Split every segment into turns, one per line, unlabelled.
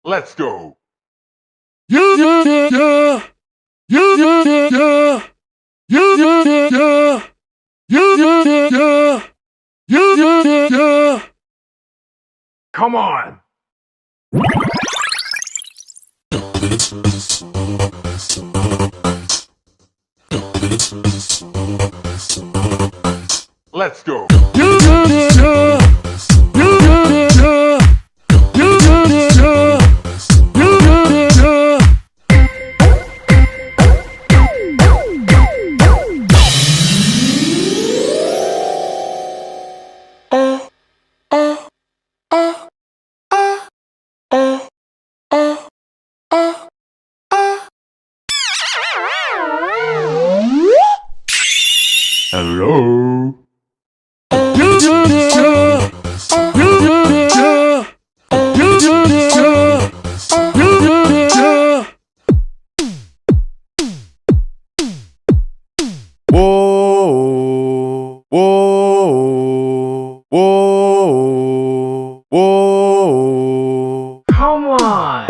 Let's go!
Yeah, yeah, yeah, yeah. Yeah, yeah, yeah, yeah. Yeah, yeah, yeah, yeah. Yeah, yeah, yeah, yeah. Yeah, yeah, yeah, yeah.
Come on! Let's go!
Yeah, yeah, yeah, yeah. Yeah, yeah, yeah, yeah. Yeah, yeah, yeah, yeah. Yeah, yeah, yeah, yeah.
Hello?
Yeah, yeah, yeah, yeah. Yeah, yeah, yeah, yeah. Yeah, yeah, yeah, yeah. Yeah, yeah, yeah, yeah.
Whoa, whoa, whoa, whoa.
Come on!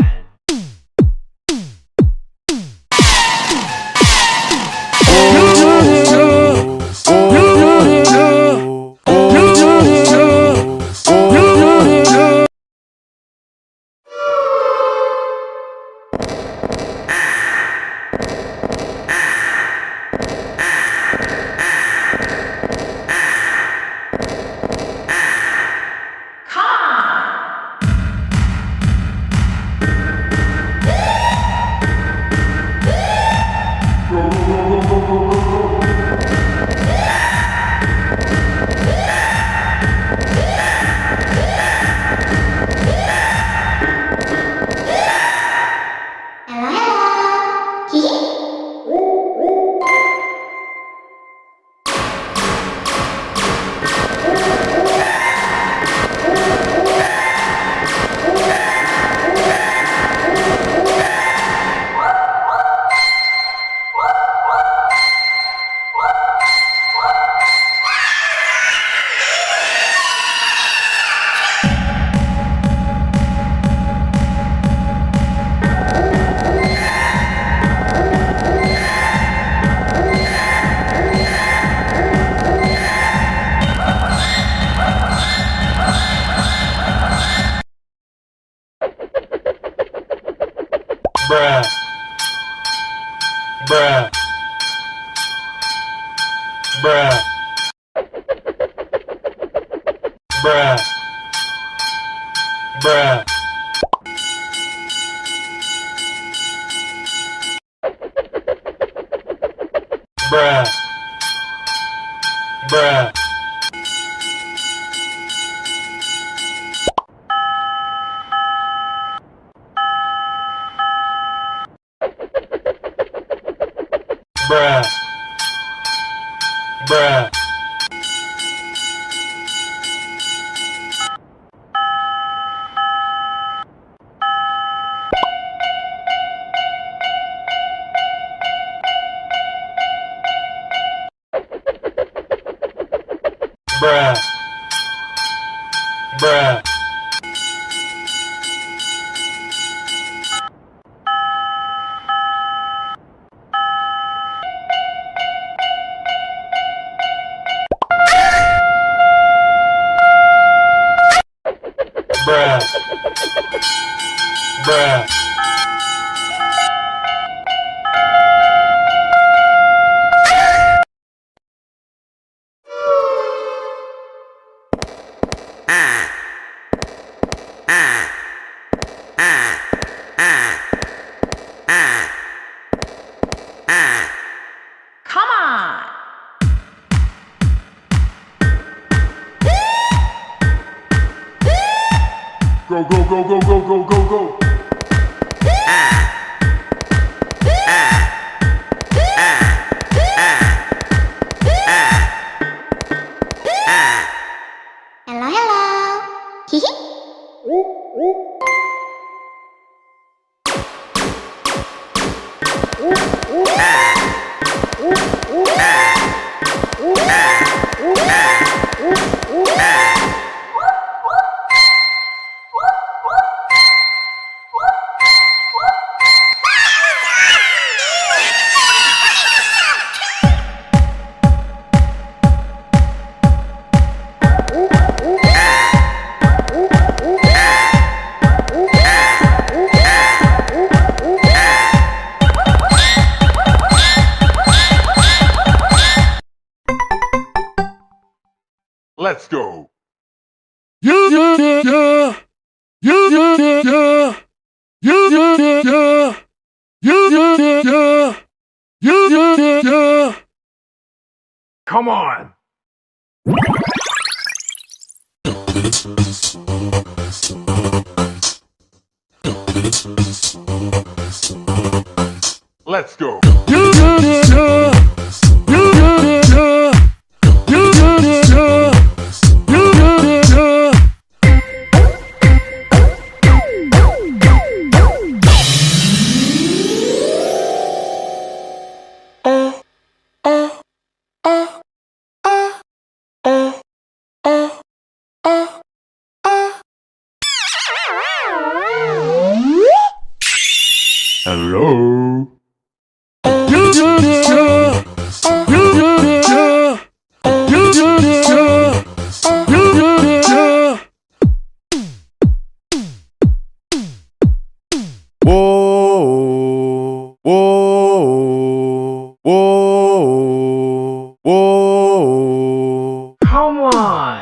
Bruh. Bruh. Bruh. Bruh. Bruh. Bruh. Bruh. Bruh. Bruh. Bruh. Bruh. Bruh. Bruh.
Come on!
Go, go, go, go, go, go, go, go!
Hello, hello. Hihi.
Come on! Let's go! Hello?
Whoa, whoa, whoa, whoa.
Come on!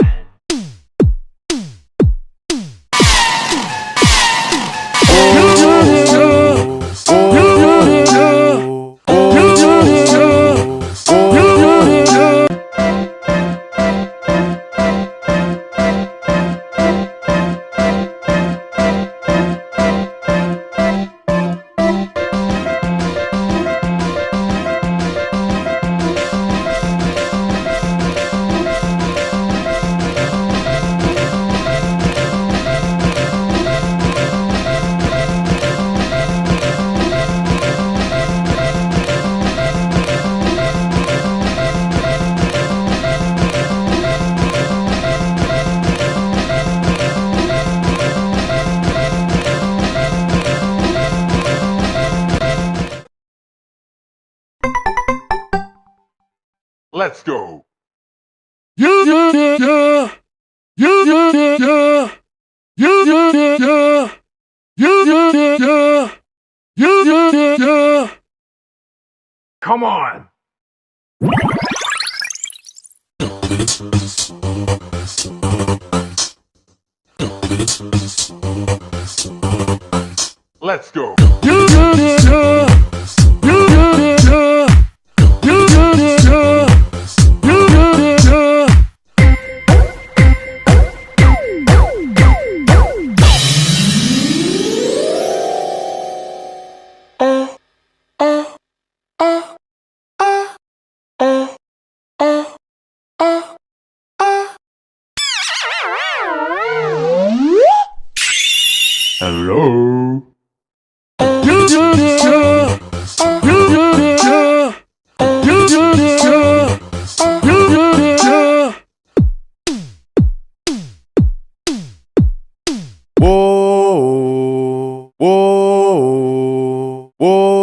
Let's go!
Yeah, yeah, yeah, yeah. Yeah, yeah, yeah, yeah. Yeah, yeah, yeah, yeah. Yeah, yeah, yeah, yeah. Yeah, yeah, yeah, yeah.
Come on! Let's go!
Yeah, yeah, yeah, yeah. Yeah, yeah, yeah, yeah. Yeah, yeah, yeah, yeah. Yeah, yeah, yeah, yeah.
Hello?
Yeah, yeah, yeah, yeah. Yeah, yeah, yeah, yeah. Yeah, yeah, yeah, yeah. Yeah, yeah, yeah, yeah. Whoa, whoa, whoa.